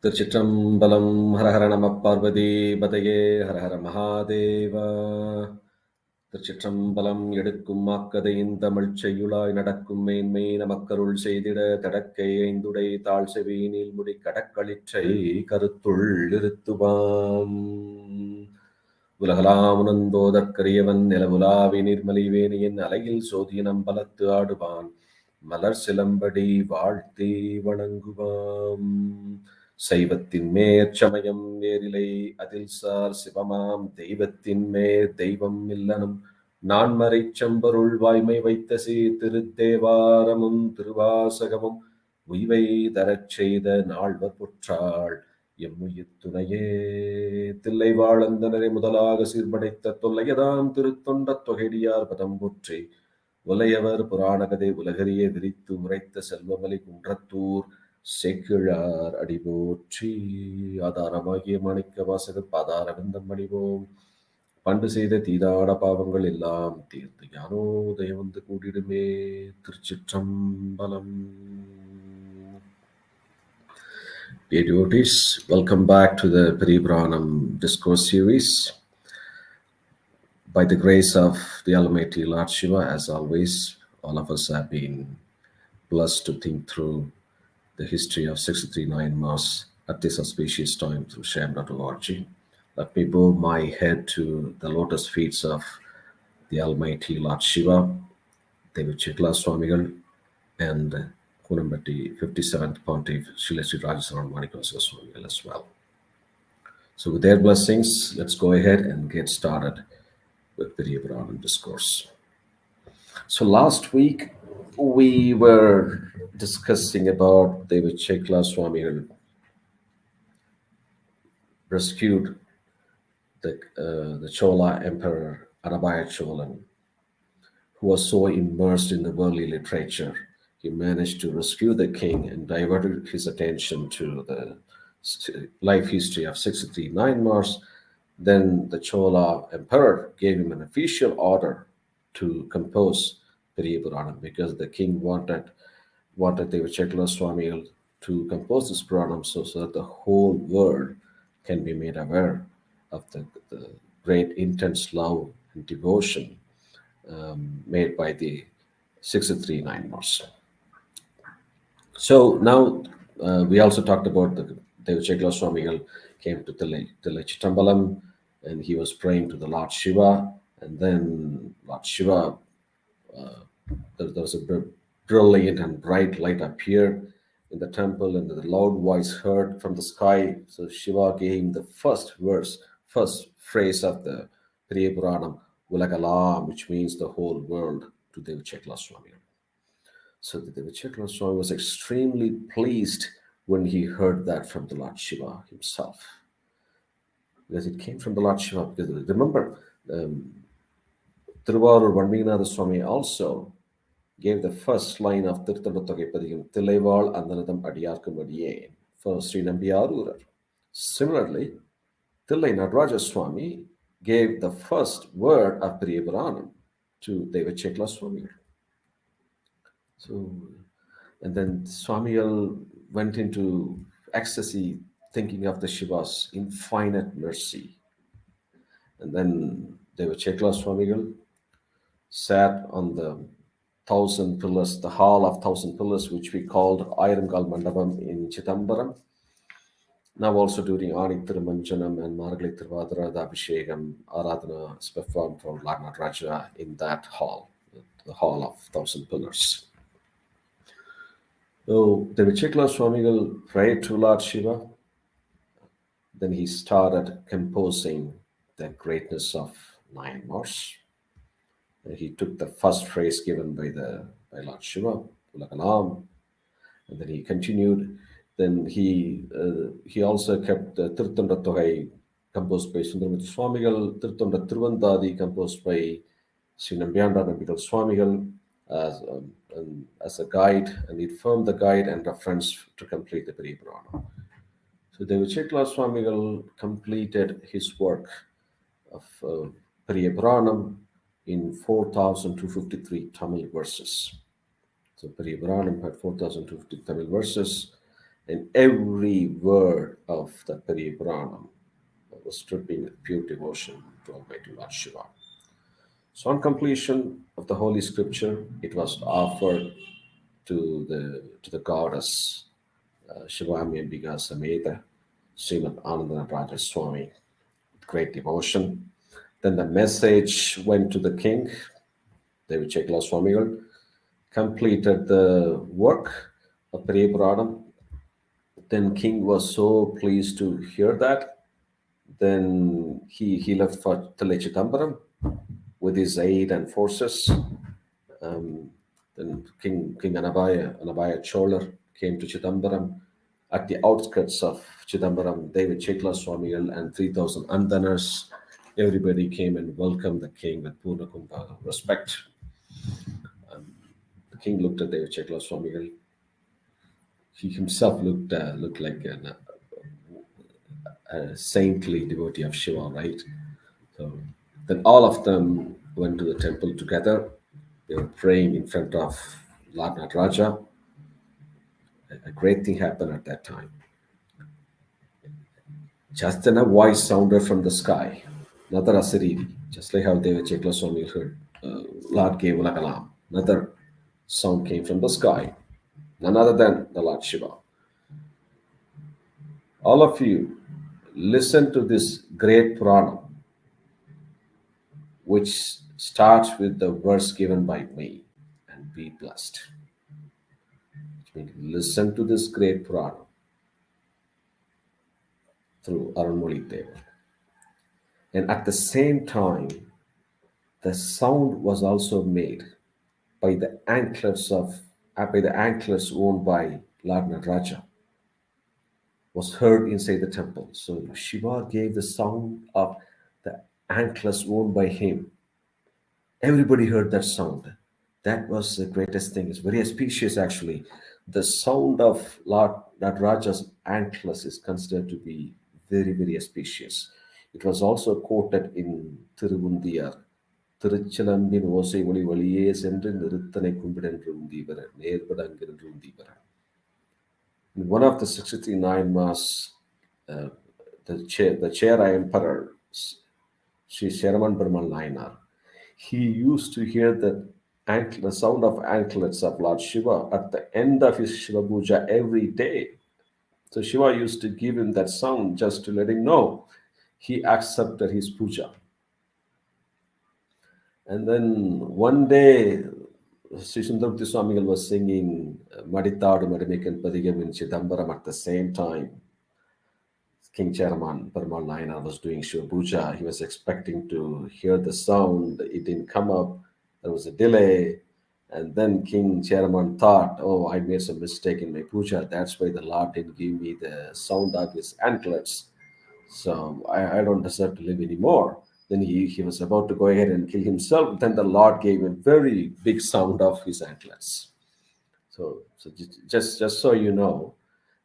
Thiruchitrambalam, Hara Hara Namah Parvati Badaye, Hara Hara Mahadeva. திருச்சிற்றம்பலம் எடுக்கும் மாக்கதையின் தமிழ் செய்யுளாய் நடக்கும் மேன்மை நமக்கருள் செய்திட தடக்கை ஐந்துடை தாழ் செவியினில் முடி கடக்களிற்றை கருத்துள் இருத்துவாம். உலகலாம் உணர்ந்தோதற்கரியவன் நிலவுலாவி நிர்மலிவேணியின் அலையில் சோதியினம் பலத்து ஆடுவான் மலர் சிலம்படி வாழ்த்தி வணங்குவாம். சைவத்தின் மேற்சமயம் வேறிலை அதில் சார் சிவமாம் தெய்வத்தின் மேற் தெய்வம் இல்லனும் நான்மறை செம்பொருள் வாய்மை வைத்த சீர் திருத்தேவாரமும் திருவாசகமும் உய்வை தரச் செய்த நால்வர் புற்றாள் எம்முயிர் துணையே. தில்லை வாழந்தனரை முதலாக சீர்படைத்த தொல்லையதாம் திருத்தொண்ட தொகைடியார் பதம் போற்றி உலையவர் புராணகதை உலகறியே விரித்து உரைத்த செல்வமலி குன்றத்தூர் சேக்கிழார் அடிபோற்றி. ஆதாரமாகிய மாணிக்க வாசகர் பாதாரவிந்தம் அணிவோம். பண்டு செய்த தீதான பாவங்கள் எல்லாம் தீர்ந்து ஞானோதயம் வந்து கூடிடுமே. திருச்சிற்றம்பலம். Dear devotees, welcome back to the Periyapuranam Discourse series. By the grace of the Almighty Lord Shiva, as always, all of us have been blessed to think through the history of 63 Nayanmars at this auspicious time through Sham.org. Let me bow my head to the lotus feet of the Almighty Lord Shiva, Thiruchitrambalam Swamigal, and Kunambatti 57th Pontiff Srila Sri Rajasaran Manikavasika Swamigal as well. So with their blessings, let's go ahead and get started with Periyapuranam Discourse. So last week, we were discussing about Thiruchitrambalam Swamigal rescued the Chola Emperor Arabaya Cholan, who was so immersed in the worldly literature. He managed to rescue the king and diverted his attention to the life history of 63 Nayanmars. Then the Chola Emperor gave him an official order to compose Periyapuranam because the king wanted Thiruchitrambalam Swamigal to compose this Puranam so that the whole world can be made aware of the great intense love and devotion made by the 63 Nayanmars. So now we also talked about the Thiruchitrambalam Swamigal came to Thiruchitrambalam and he was praying to the Lord Shiva, and then Lord Shiva, there was a brilliant and bright light appeared in the temple, and the loud voice heard from the sky. So Shiva gave him the first phrase of the Periyapuranam, Ulagalam, which means the whole world, to Thiruchitrambalam Swamigal. So the Thiruchitrambalam Swami was extremely pleased when he heard that from the Lord Shiva himself, because it came from the Lord Shiva. Because remember, Thiruvarur Vanminatha Swami also gave the first line of Tirthandathogai Thillaival Andanadam Adiyarkum Adiyen for Sri Nambiyaroorar. Similarly, Thillai Nadaraja Swami gave the first word of Periyapuranam to Thiruchitrambalam Swami. So, and then Swamigal went into ecstasy thinking of the Shiva's infinite mercy. And then Thiruchitrambalam Swamigal sat on the 1,000 pillars, the hall of 1,000 pillars, which we called Ayrangal Mandapam in Chidambaram. Now also during Ani Thirumanjanam and Margali Thiruvadara, the Abhishekam, Aradhana is performed for Lord Nataraja in that hall, the hall of 1,000 pillars. So Thiruchitrambalam Swamigal prayed to Lord Shiva. Then he started composing the greatness of Nayanmars. He took the first phrase given by Lord Shiva, Ulagalam, and then he continued. Then he also kept the Tirthandathogai composed by Sundaramurthy Swamigal, Tirthanda Tiruvandadi composed by Sri Nambiyandar Nambikal Swamigal as a guide, and it formed the guide and reference to complete the Periyapuranam. So Thiruchitrambalam Swamigal completed his work of Periyapuranam in 4,253 Tamil verses. So Periyapuranam had 4,250 Tamil verses, And every word of the Periyapuranam was dripping with pure devotion to Almighty Lord Shiva. So, on completion of the Holy Scripture, it was offered to the goddess Shivami Ambika Sameta, Srimad Anandana Swami, with great devotion. Then the message went to the king, David Chekla Swamigal, completed the work of Periyapuranam. Then king was so pleased to hear that. Then he left for Thiruchitrambalam with his aid and forces. Um, then King Anabaya Cholar came to Chidambaram. At the outskirts of Chidambaram, David Chekla Swamigal and 3,000 Andanas, everybody came and welcomed the king with Purna Kumbha respect. The king looked at David Chekla Swamigal. He himself looked like a saintly devotee of Shiva, right? So then all of them went to the temple together. They were praying in front of Lord Nataraja. A great thing happened at that time. Just then a voice sounded from the sky. Another Asariri, just like how Deva Chekla Swami heard Lord gave Ulakalam. Another sound came from the sky. None other than the Lord Shiva. All of you, listen to this great Purana, which starts with the verse given by me, and be blessed. Which means listen to this great Purana through Arunmoli Deva. And at the same time, the sound was also made by the anklets owned by Lord Nataraja, was heard inside the temple. So Shiva gave the sound of the anklets owned by him. Everybody heard that sound. That was the greatest thing. It's very auspicious, actually. The sound of Lord Nataraja's anklets is considered to be very, very auspicious. It was also quoted in Tiruvundiyar. திருச்சிலம்பின் ஓசை ஒளி வழியே சென்று நிறுத்தனை கும்பிடென்று உந்தீவர நேர்பட அங்கிருந்து உந்தீவர. In one of the 63 Nayanmars, the Chera Emperor, Sri Sheraman Perumal Nayanar, he used to hear the sound of anklets of Lord Shiva at the end of his Shiva Puja every day. So Shiva used to give him that sound just to let him know he accepted his puja. And then one day, Sri Sundarmurti Swamigal was singing Maditadu Madimikan Padigam in Chidambaram at the same time. King Chairman Perumal Nayanar was doing Shiva Puja. He was expecting to hear the sound. It didn't come up. There was a delay. And then King Chairman thought, oh, I made some mistake in my puja. That's why the Lord didn't give me the sound of his anklets. So I don't deserve to live anymore. Then he was about to go ahead and kill himself. Then the Lord gave him a very big sound of his anklets. So just so you know,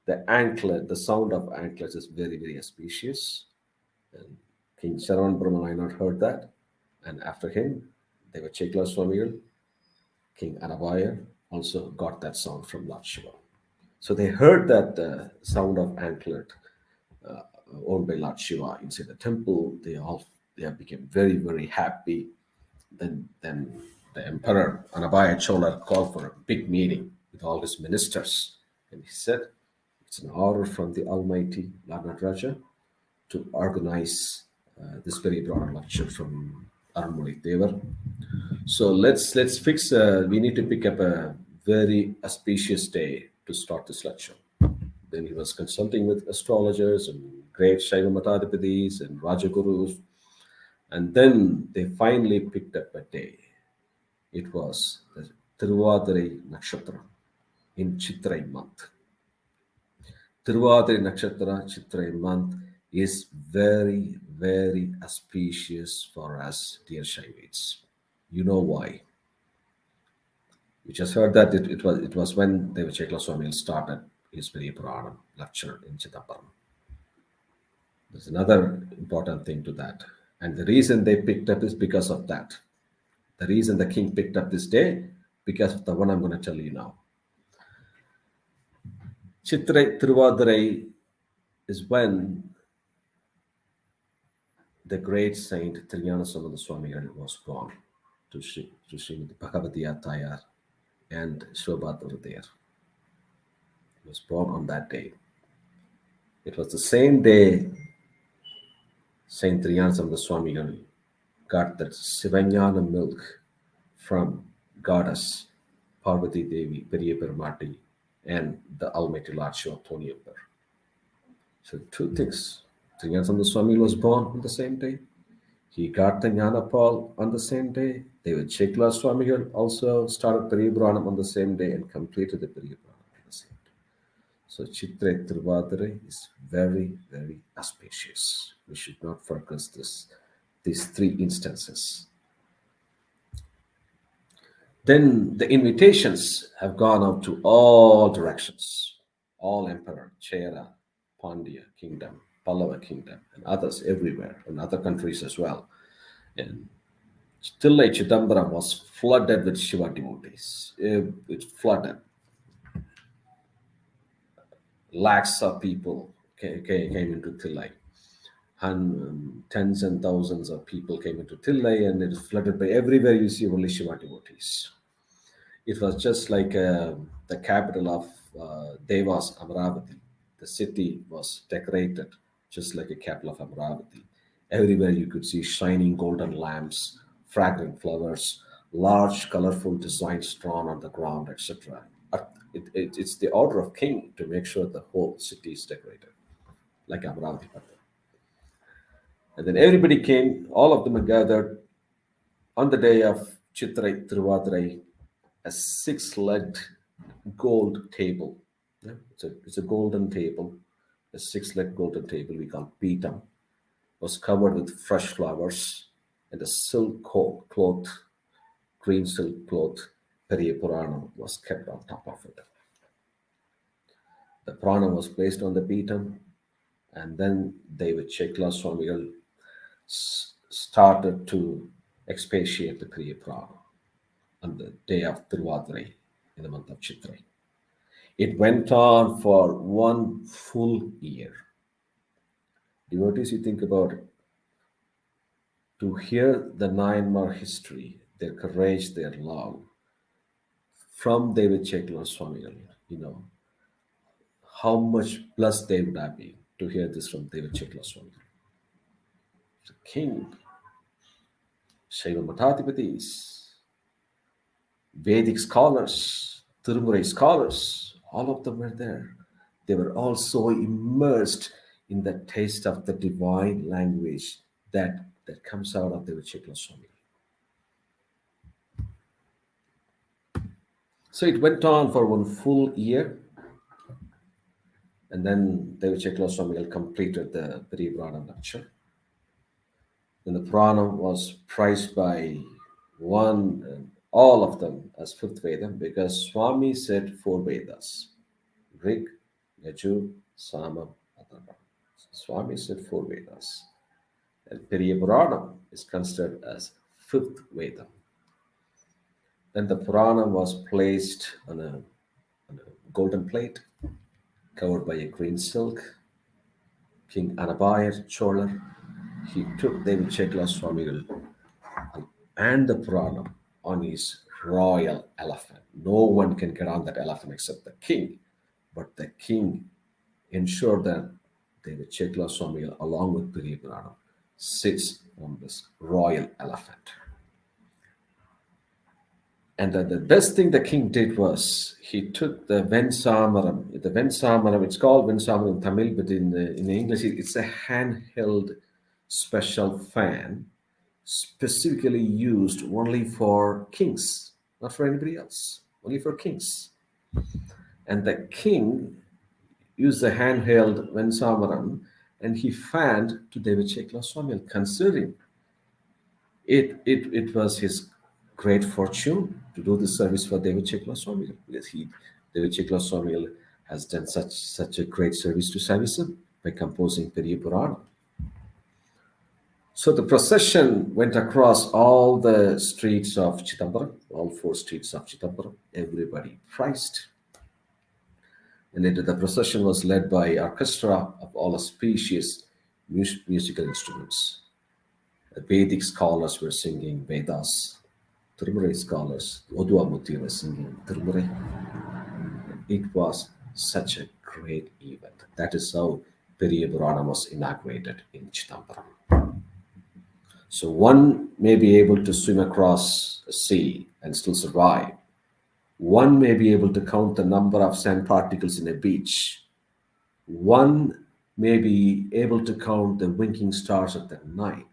the sound of anklets is very, very auspicious. And King Sharavan Brahmanayana heard that. And after him, Deva Chekla Swamigal, King Anabaya also got that sound from Lord Shiva. So they heard that sound of anklet owned by Lord Shiva inside the temple. They became very, very happy. Then the emperor Anabaya Chola called for a big meeting with all his ministers, and he said, "It's an order from the Almighty Lord Nataraja to organize this very broad lecture from Arunmoli Devar. So let's fix. We need to pick up a very auspicious day to start this lecture." Then he was consulting with astrologers and great Shaiva Matadhipatis and Rajagurus. And then they finally picked up a day. It was the Tiruvadirai Nakshatra in Chitrai month. Tiruvadirai Nakshatra, Chitrai month is very, very auspicious for us, dear Shaivites. You know why? We just heard that it was when Deva Chekla Swami started his Periyapuranam lecture in Chidambaram. There's another important thing to that. And the reason they picked up is because of that. The reason the king picked up this day, because of the one I'm going to tell you now. Chitrai Thiruvathirai is when the great saint Thirugnanasambandha Swamigal was born to Srimati Bhagavati Tayar and Shobhadra there. He was born on that day. It was the same day Saint Thirugnanasambandha Swamigal got that Sivanyana milk from goddess Parvati Devi, Periyapuranam, and the Almighty Lord Shiva Thoniyapar. So two things. Thirugnanasambandha Swami was born on the same day. He got the Jnanapal on the same day. David Chekla Swamigal also started Periyapuranam on the same day and completed the Periyapuranam on the same day. So Chitrai Thiruvathirai is very, very auspicious. We should not forget these three instances. Then the invitations have gone out to all directions. All emperor, Chera, Pandya kingdom, Pallava kingdom, and others everywhere, and other countries as well. And Thillai Chidambaram was flooded with Shiva devotees. It flooded. Lakhs of people came into Thillai. And tens and thousands of people came into Thillai, and it was flooded by everywhere you see only Shiva devotees. It was just like the capital of Devas, Amaravati. The city was decorated just like a capital of Amaravati. Everywhere you could see shining golden lamps, fragrant flowers, large colorful designs drawn on the ground, etc. It's the order of king to make sure the whole city is decorated like Amaravati. And then everybody came, all of them are gathered on the day of Chitrai Thiruvathirai, a six-legged gold table. Yeah? It's a golden table, a six-legged golden table we call Peetam, was covered with fresh flowers and a silk cloth, green silk cloth, Periyapuranam was kept on top of it. The Pranam was placed on the Peetam, and then David Chekla Swamigal started to expatiate the Periyapuranam on the day of Thiruvathirai in the month of Chitrai. It went on for 1 full year. Devotees, you think about it. To hear the Nayanmar history, their courage, their love, from David Chekla Swamigal, how much blessed they would have been to hear this from David Chekla Swamigal. The king, Shaiva Mathadipatis, Vedic scholars, Tirumurai scholars, all of them were there. They were all so immersed in the taste of the divine language that comes out of the Chekla Swami. So it went on for 1 full year, and then David Chekla Swami completed the Periyapuranam lecture. Then the Pranam was prized by all of them as fifth Veda, because Swami said 4 Vedas: Rig, Yajur, Sama, Atharva. Swami said 4 Vedas. And Periyapuranam is considered as 5th Veda. Then the Purana was placed on a golden plate covered by a green silk. King Anabayar Chola, he took David Chekla Swamigal and the Purana on his royal elephant. No one can get on that elephant except the king. But the king ensured that David Chekla Swamigal, along with Periyapuranam, sits on this royal elephant. And the best thing the king did was he took the Vensamaram. The Vensamaram, it's called Vensamaram in Tamil, but in English, it's a handheld special fan specifically used only for kings, not for anybody else, only for kings. And the king used the handheld Vensamaram, and he fanned to David Chekla Swamigal, considering it was his great fortune to do this service for David Chekla Swamigal, because David Chekla Swamigal has done such a great service to Saivism by composing Periyapuranam. So the procession went across all the streets of Chidambaram, all 4 streets of Chidambaram. Everybody praised. And the procession was led by orchestra of all species musical instruments. The Vedic scholars were singing Vedas. Tirumurai scholars, Oduamuthi was singing Tirumurai. It was such a great event. That is how Periyapuranam was inaugurated in Chidambaram. So one may be able to swim across a sea and still survive. One may be able to count the number of sand particles in a beach. One may be able to count the winking stars at the night.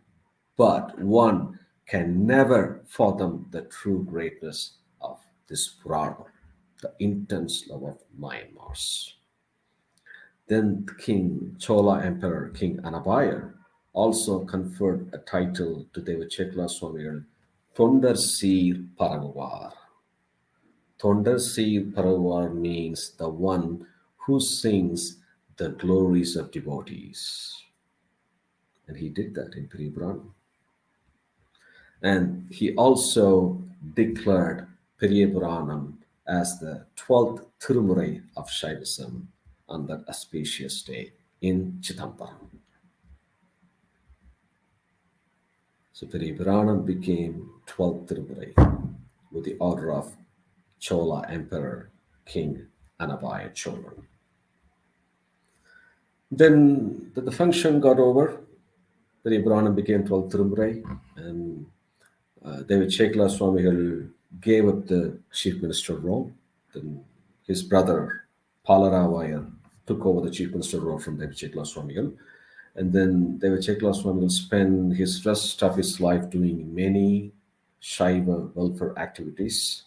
But one can never fathom the true greatness of this Purana, the intense love of Nayanmars. Then King Chola Emperor King Anabhayar also conferred a title to Devachekla Swamigal, Thondar Seer Paravar. Thondar Seer Paravar means the one who sings the glories of devotees. And he did that in Periyapuranam. And he also declared Periyapuranam as the 12th Tirumurai of Shaivism on that auspicious day in Chidambaram. So Periyapuranam became 12th Tirumurai with the order of Chola Emperor King Anabhaya Cholan. Then the function got over. Periyapuranam became 12th Tirumurai, and David Chekla Swamigal gave up the chief minister role. Then his brother Palaravaya took over the chief minister role from David Chekla Swamigal. And then David Chekla Swamigal spent his rest of his life doing many Shaiva welfare activities,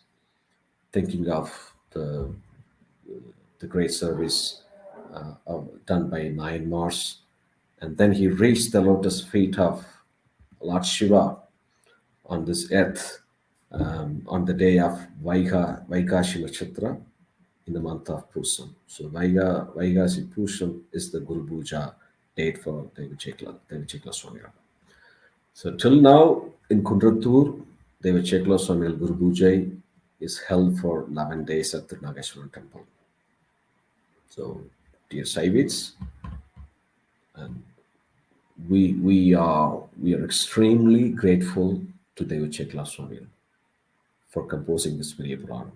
thinking of the great service done by Nayanmars. And then he reached the lotus feet of Lord Shiva on this earth on the day of Vaikashi Nakshatra in the month of Pusam. So Vaigasi Pusam is the Guru Puja date for David Chekla Swamigal. So till now in Kundratur, David Chekla Swamigal Guru Puja is held for 11 days at the Nageswaran temple. So dear Saivites, and we are extremely grateful to David Chekla Swamigal for composing this Periyapuranam.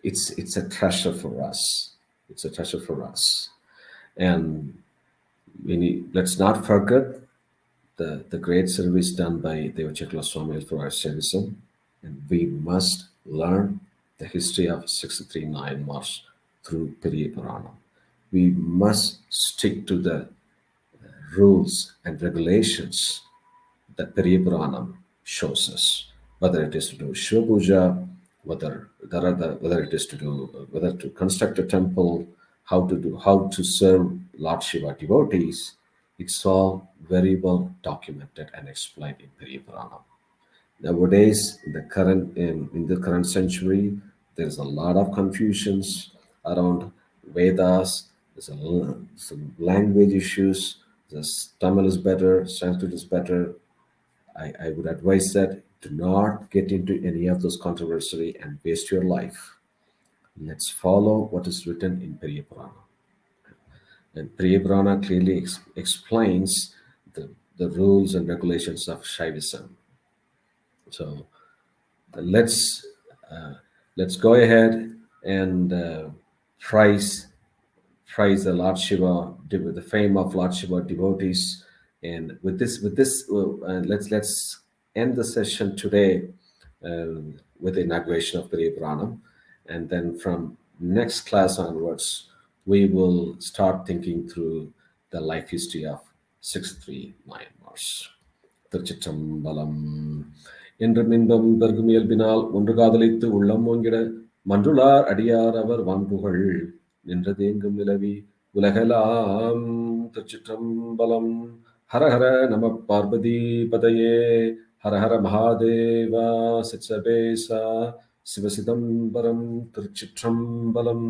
It's a treasure for us. It's a treasure for us. And let's not forget the great service done by David Chekla Swamigal for our servicism. And we must learn the history of 63 Nayanmars through Periyapuranam. We must stick to the rules and regulations that Periyapuranam shows us, whether it is to do Shiva Puja, whether it is to do whether to construct a temple, how to serve Lord Shiva devotees. It's all very well documented and explained in Periyapuranam. Nowadays, in the current century, there's a lot of confusions around Vedas. There's some language issues. Tamil is better, Sanskrit is better. I would advise that do not get into any of those controversy and waste your life. Let's follow what is written in Periyapuranam. And Periyapuranam clearly explains the rules and regulations of Shaivism. So let's go ahead and praise the Lord Shiva, with the fame of Lord Shiva devotees. And with this, let's end the session today with the inauguration of Periyapuranam, and then from next class onwards, we will start thinking through the life history of 63 Nayanmars. Thiruchitrambalam. என்றும் இன்பம் பெருகும் இயல்பினால் ஒன்று காதலித்து உள்ளம் ஓங்கிட மன்றுளார் அடியார் அவர் வான்புகழ் நின்றதேங்கும் நிலவி உலகெல்லாம். திருச்சிற்றம்பலம். ஹர ஹர நம பார்வதி பதையே. ஹர ஹர மகாதேவா. சித்சபேசா சிவசிதம்பரம். திருச்சிற்றம்பலம்.